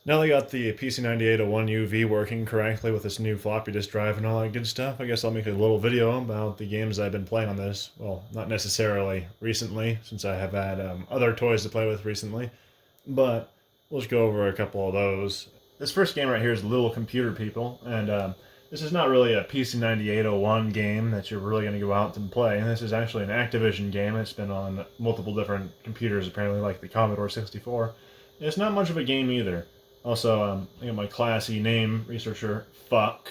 Now that I got the PC-9801UV working correctly with this new floppy disk drive and all that good stuff, I guess I'll make a little video about the games I've been playing on this. Well, not necessarily recently, since I have had other toys to play with recently, but we'll just go over a couple of those. This first game right here is Little Computer People, and this is not really a PC-9801 game that you're really going to go out and play. This is actually an Activision game. It's been on multiple different computers, apparently, like the Commodore 64. It's not much of a game either. Also, I got my classy name, Researcher Fuck.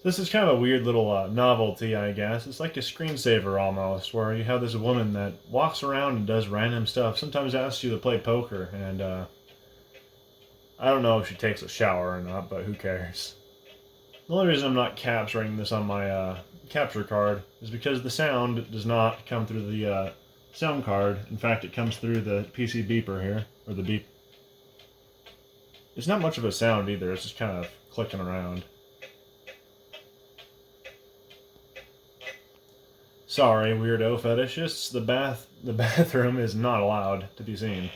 This is kind of a weird little novelty, I guess. It's like a screensaver almost, where you have this woman that walks around and does random stuff. Sometimes asks you to play poker, and I don't know if she takes a shower or not, but who cares. The only reason I'm not capturing this on my capture card is because the sound does not come through the sound card. In fact, it comes through the PC beeper here, or the beep. It's not much of a sound either, it's just kind of clicking around. Sorry, weirdo fetishists, the bathroom is not allowed to be seen.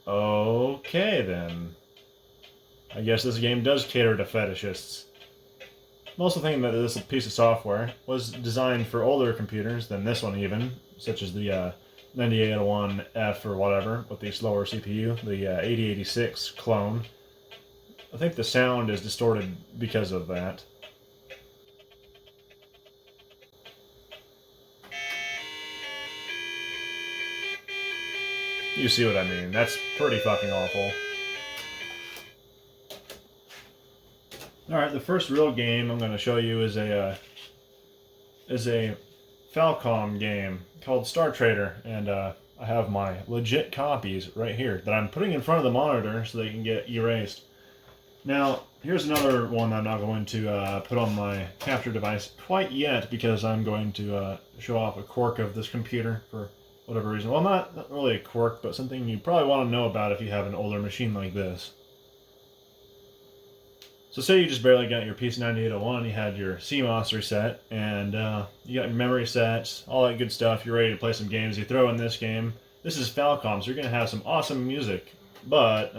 Okay then. I guess this game does cater to fetishists. I'm also thinking that this piece of software was designed for older computers than this one even, such as the 9801F or whatever, with the slower CPU, the 8086 clone. I think the sound is distorted because of that. You see what I mean. That's pretty fucking awful. Alright, the first real game I'm going to show you is a Falcom game called Star Trader, and I have my legit copies right here that I'm putting in front of the monitor so they can get erased. Now, here's another one I'm not going to put on my capture device quite yet because I'm going to show off a quirk of this computer for whatever reason. Well, not really a quirk, but something you probably want to know about if you have an older machine like this. So say you just barely got your PC-9801, you had your CMOS reset, and you got your memory set, all that good stuff, you're ready to play some games, you throw in this game. This is Falcom, so you're going to have some awesome music, but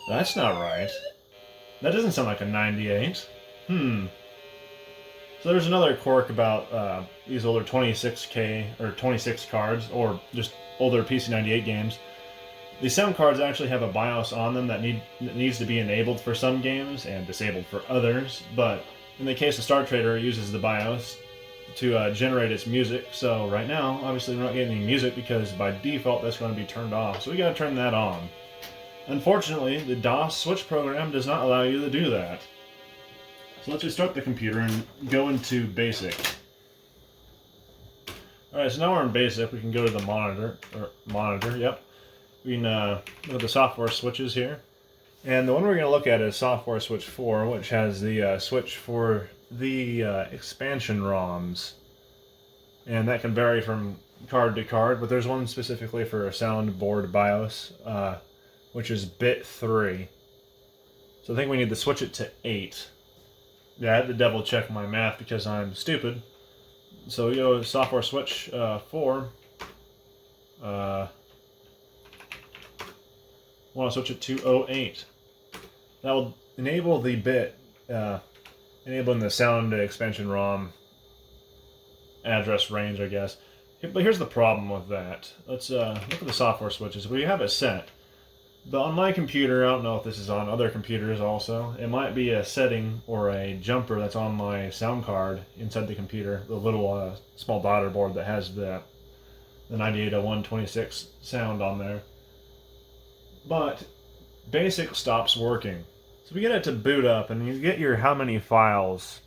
that's not right. That doesn't sound like a 98. So there's another quirk about these older 26K or 26 cards, or just older PC-98 games. These sound cards actually have a BIOS on them that needs to be enabled for some games and disabled for others, but in the case of Star Trader, it uses the BIOS to generate its music. So right now, obviously we're not getting any music because by default that's going to be turned off, so we gotta turn that on. Unfortunately, the DOS switch program does not allow you to do that. So let's restart the computer and go into BASIC. Alright, so now we're in BASIC. We can go to the monitor, yep. We can look at the software switches here. And the one we're going to look at is software switch 4, which has the switch for the expansion ROMs. And that can vary from card to card, but there's one specifically for a soundboard BIOS, which is bit 3. So I think we need to switch it to 8. Yeah, I had to double check my math because I'm stupid. So we go to software switch 4. Want to switch it to 08. That will enable the bit, enabling the sound expansion ROM address range, I guess. But here's the problem with that. Let's look at the software switches. We have it set. But on my computer, I don't know if this is on other computers also, it might be a setting or a jumper that's on my sound card inside the computer, the little small daughter board that has the 980126 sound on there. But BASIC stops working. So we get it to boot up, and you get your how many files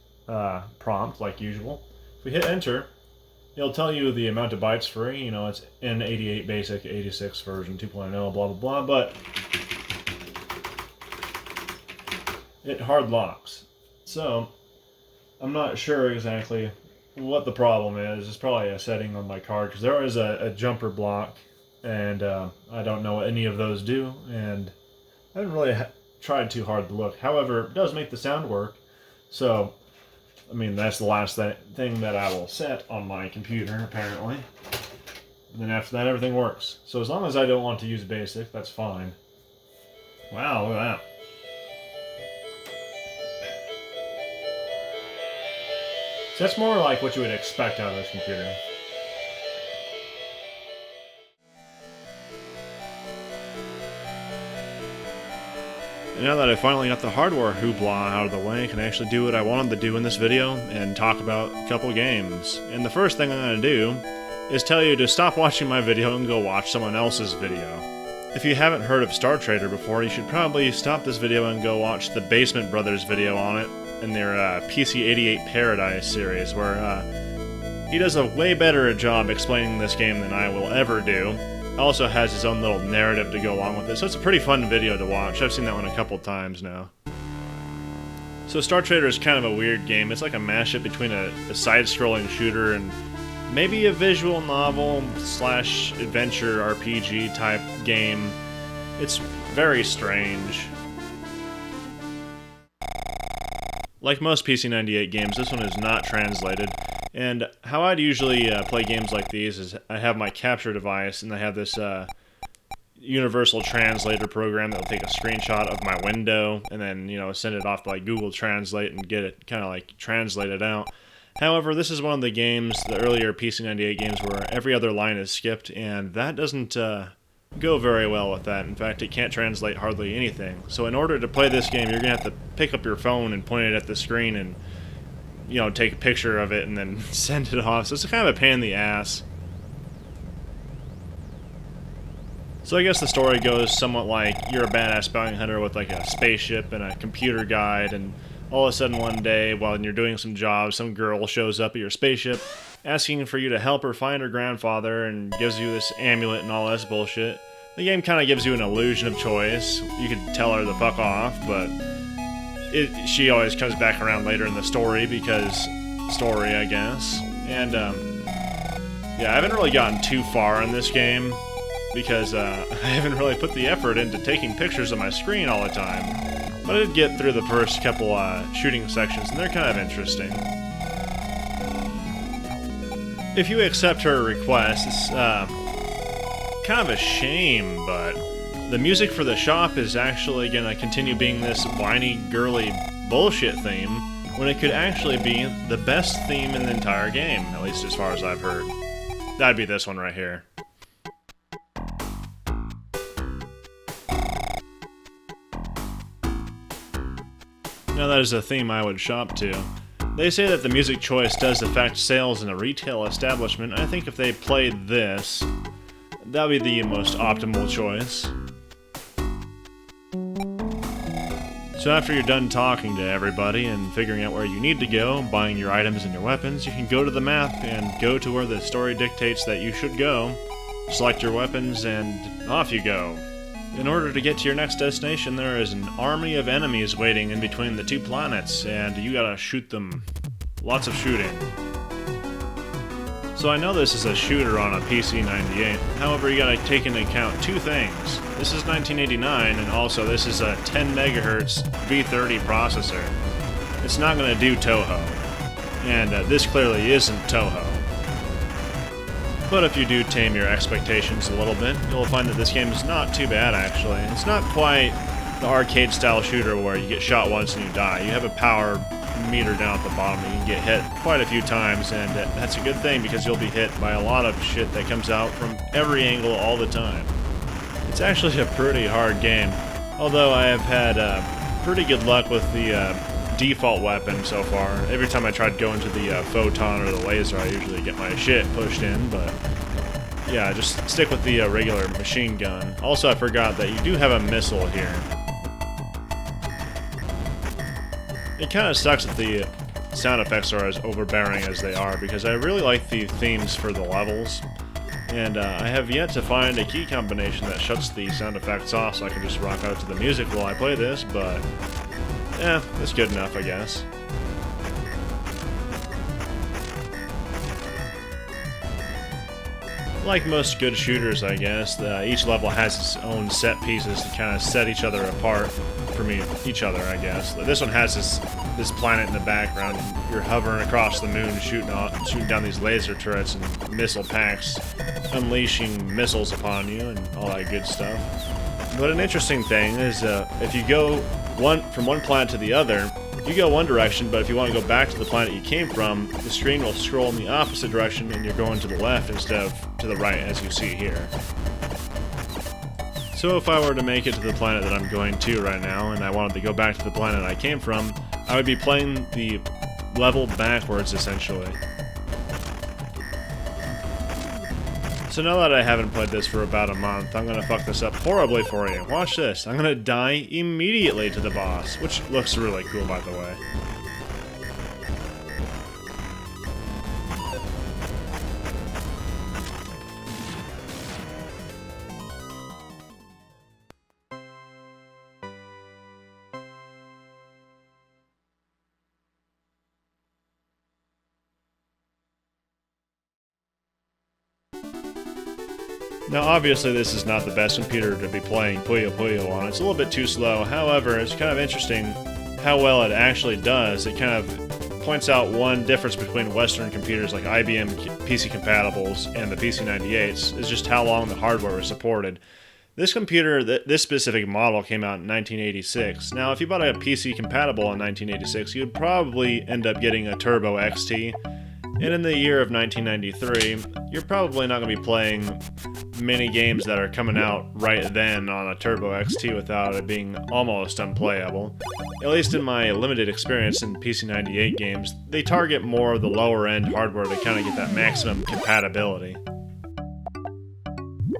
prompt, like usual. If we hit enter, it'll tell you the amount of bytes free. You know, it's N88 basic, 86 version 2.0, blah blah blah, but it hard locks. So I'm not sure exactly what the problem is. It's probably a setting on my card, because there is a jumper block, and I don't know what any of those do, and I haven't really tried too hard to look. However, it does make the sound work. So, I mean, that's the last thing that I will set on my computer, apparently. And then after that, everything works. So as long as I don't want to use BASIC, that's fine. Wow, look at that. So that's more like what you would expect out of this computer. And now that I finally got the hardware hoopla out of the way, I can actually do what I wanted to do in this video and talk about a couple games. And the first thing I'm going to do is tell you to stop watching my video and go watch someone else's video. If you haven't heard of Star Trader before, you should probably stop this video and go watch the Basement Brothers video on it in their PC-98 Paradise series, where he does a way better job explaining this game than I will ever do. Also has his own little narrative to go along with it, so it's a pretty fun video to watch. I've seen that one a couple times now. So Star Trader is kind of a weird game. It's like a mashup between a side-scrolling shooter and maybe a visual novel slash adventure RPG type game. It's very strange. Like most PC-98 games, this one is not translated. And how I'd usually play games like these is I have my capture device and I have this universal translator program that will take a screenshot of my window and then, you know, send it off to like Google Translate and get it kind of like translated out. However, this is one of the games, the earlier PC-98 games, where every other line is skipped, and that doesn't go very well with that. In fact, it can't translate hardly anything. So in order to play this game, you're going to have to pick up your phone and point it at the screen and, you know, take a picture of it and then send it off. So it's kind of a pain in the ass. So I guess the story goes somewhat like you're a badass bounty hunter with like a spaceship and a computer guide, and all of a sudden one day, while you're doing some jobs, some girl shows up at your spaceship asking for you to help her find her grandfather and gives you this amulet and all this bullshit. The game kind of gives you an illusion of choice. You could tell her to fuck off, but she always comes back around later in the story because story, I guess. And yeah, I haven't really gotten too far in this game because I haven't really put the effort into taking pictures of my screen all the time. But I did get through the first couple shooting sections, and they're kind of interesting. If you accept her request, it's kind of a shame, but the music for the shop is actually going to continue being this whiny, girly bullshit theme, when it could actually be the best theme in the entire game, at least as far as I've heard. That'd be this one right here. Now that is a theme I would shop to. They say that the music choice does affect sales in a retail establishment. I think if they played this, that would be the most optimal choice. So after you're done talking to everybody and figuring out where you need to go, buying your items and your weapons, you can go to the map and go to where the story dictates that you should go, select your weapons, and off you go. In order to get to your next destination, there is an army of enemies waiting in between the two planets, and you gotta shoot them. Lots of shooting. So I know this is a shooter on a PC-98, however you gotta take into account two things. This is 1989, and also this is a 10 MHz V30 processor. It's not gonna do Toho, and this clearly isn't Toho. But if you do tame your expectations a little bit, you'll find that this game is not too bad, actually. It's not quite the arcade-style shooter where you get shot once and you die. You have a power meter down at the bottom and you can get hit quite a few times, and that's a good thing because you'll be hit by a lot of shit that comes out from every angle all the time. It's actually a pretty hard game, although I have had pretty good luck with the default weapon so far. Every time I try to go into the photon or the laser, I usually get my shit pushed in, but yeah, just stick with the regular machine gun. Also, I forgot that you do have a missile here. It kind of sucks that the sound effects are as overbearing as they are, because I really like the themes for the levels, and I have yet to find a key combination that shuts the sound effects off so I can just rock out to the music while I play this, but yeah, it's good enough, I guess. Like most good shooters, I guess, each level has its own set pieces to kind of set each other apart from each other, I guess. This one has this this planet in the background, and you're hovering across the moon, shooting down these laser turrets and missile packs, unleashing missiles upon you and all that good stuff. But an interesting thing is, if you go from one planet to the other, you go one direction, but if you want to go back to the planet you came from, the screen will scroll in the opposite direction and you're going to the left instead of to the right, as you see here. So if I were to make it to the planet that I'm going to right now, and I wanted to go back to the planet I came from, I would be playing the level backwards, essentially. So now that I haven't played this for about a month, I'm gonna fuck this up horribly for you. Watch this. I'm gonna die immediately to the boss, which looks really cool, by the way. Now obviously this is not the best computer to be playing Puyo Puyo on, it's a little bit too slow, however it's kind of interesting how well it actually does. It kind of points out one difference between Western computers like IBM PC compatibles and the PC-98s is just how long the hardware is supported. This computer, this specific model, came out in 1986. Now if you bought a PC compatible in 1986, you'd probably end up getting a Turbo XT. And in the year of 1993, you're probably not going to be playing many games that are coming out right then on a Turbo XT without it being almost unplayable. At least in my limited experience in PC-98 games, they target more of the lower end hardware to kind of get that maximum compatibility.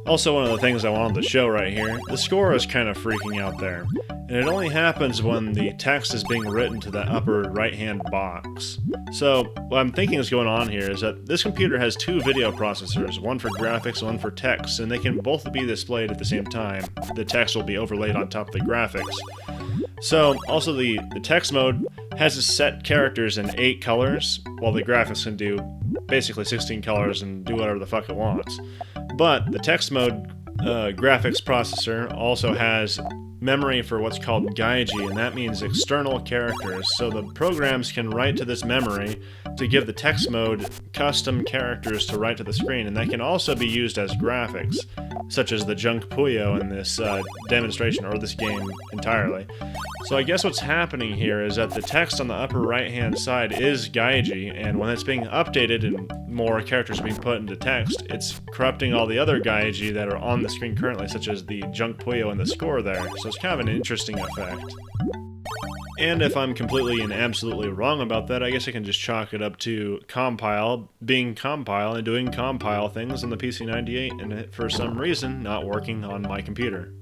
Also, one of the things I wanted to show right here, the score is kind of freaking out there. And it only happens when the text is being written to the upper right-hand box. So, what I'm thinking is going on here is that this computer has two video processors, one for graphics, one for text, and they can both be displayed at the same time. The text will be overlaid on top of the graphics. So, also the text mode has set characters in 8 colors, while the graphics can do basically 16 colors and do whatever the fuck it wants. But the text mode graphics processor also has memory for what's called gaiji, and that means external characters. So the programs can write to this memory to give the text mode custom characters to write to the screen, and that can also be used as graphics, such as the Junk Puyo in this demonstration, or this game entirely. So I guess what's happening here is that the text on the upper right-hand side is gaiji, and when it's being updated and more characters are being put into text, it's corrupting all the other gaiji that are on the screen currently, such as the Junk Puyo and the score there. So it's kind of an interesting effect. And if I'm completely and absolutely wrong about that, I guess I can just chalk it up to compile being compile and doing compile things on the PC-98, and it, for some reason, not working on my computer.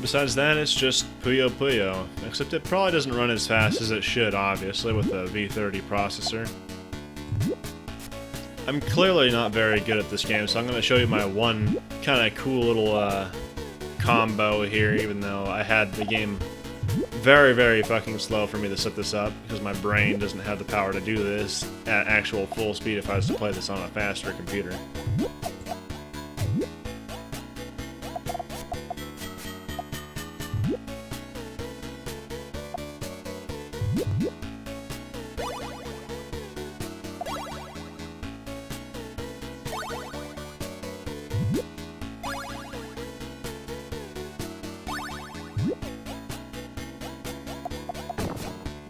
Besides that, it's just Puyo Puyo, except it probably doesn't run as fast as it should, obviously, with the V30 processor. I'm clearly not very good at this game, so I'm going to show you my one kind of cool little combo here, even though I had the game very, very fucking slow for me to set this up, because my brain doesn't have the power to do this at actual full speed if I was to play this on a faster computer.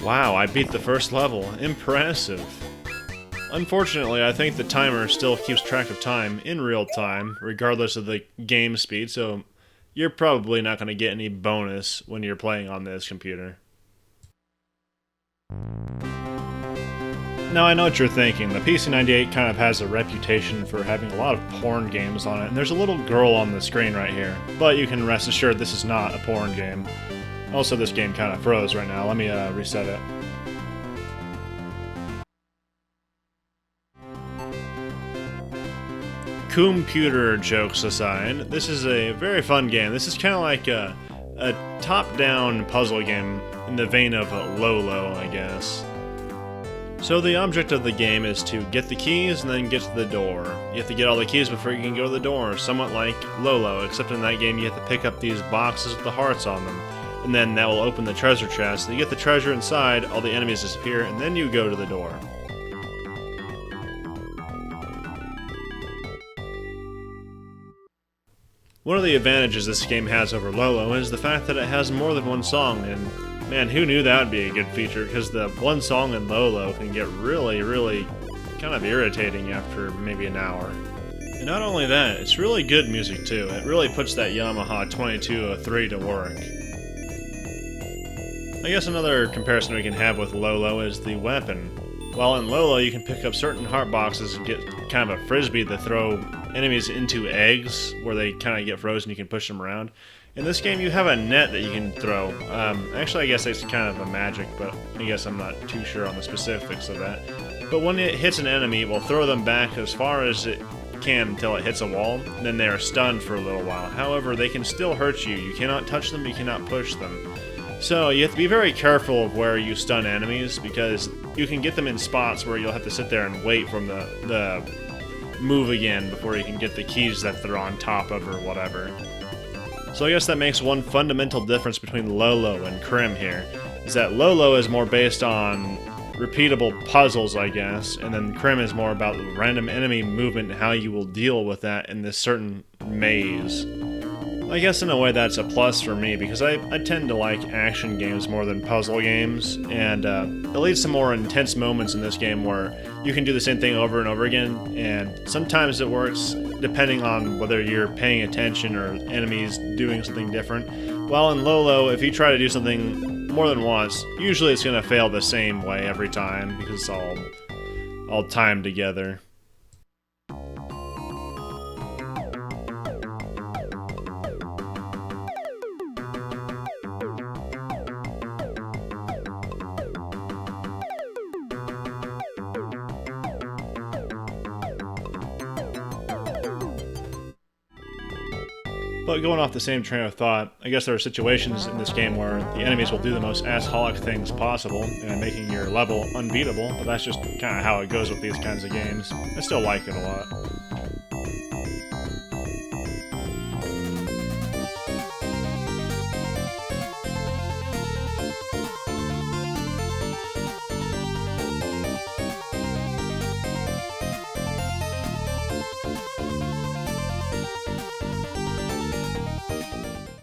Wow, I beat the first level. Impressive. Unfortunately, I think the timer still keeps track of time in real time, regardless of the game speed, so you're probably not going to get any bonus when you're playing on this computer. Now, I know what you're thinking. The PC-98 kind of has a reputation for having a lot of porn games on it, and there's a little girl on the screen right here. But you can rest assured this is not a porn game. Also, this game kind of froze right now. Let me reset it. Computer jokes aside, this is a very fun game. This is kind of like a top-down puzzle game in the vein of Lolo, I guess. So the object of the game is to get the keys and then get to the door. You have to get all the keys before you can go to the door, somewhat like Lolo, except in that game you have to pick up these boxes with the hearts on them. and then that will open the treasure chest. You get the treasure inside, all the enemies disappear, and then you go to the door. One of the advantages this game has over Lolo is the fact that it has more than one song, and man, who knew that would be a good feature, because the one song in Lolo can get really kind of irritating after maybe an hour. And not only that, it's really good music too. It really puts that Yamaha 2203 to work. I guess another comparison we can have with Lolo is the weapon. While in Lolo you can pick up certain heart boxes and get kind of a frisbee to throw enemies into eggs where they kind of get frozen, you can push them around. In this game you have a net that you can throw. Actually I guess it's kind of a magic, but I guess I'm not too sure on the specifics of that. But when it hits an enemy, it will throw them back as far as it can until it hits a wall, and then they are stunned for a little while. However, they can still hurt you. You cannot touch them, you cannot push them. So you have to be very careful of where you stun enemies, because you can get them in spots where you'll have to sit there and wait for them to move again before you can get the keys that they're on top of or whatever. So I guess that makes one fundamental difference between Lolo and Crim here, is that Lolo is more based on repeatable puzzles, I guess, and then Crim is more about random enemy movement and how you will deal with that in this certain maze. I guess in a way that's a plus for me, because I tend to like action games more than puzzle games, and it leads to more intense moments in this game where you can do the same thing over and over again, and sometimes it works depending on whether you're paying attention or enemies doing something different. While in Lolo, if you try to do something more than once, usually it's going to fail the same way every time, because it's all timed together. But going off the same train of thought, I guess there are situations in this game where the enemies will do the most assholic things possible, and making your level unbeatable, but that's just kind of how it goes with these kinds of games. I still like it a lot.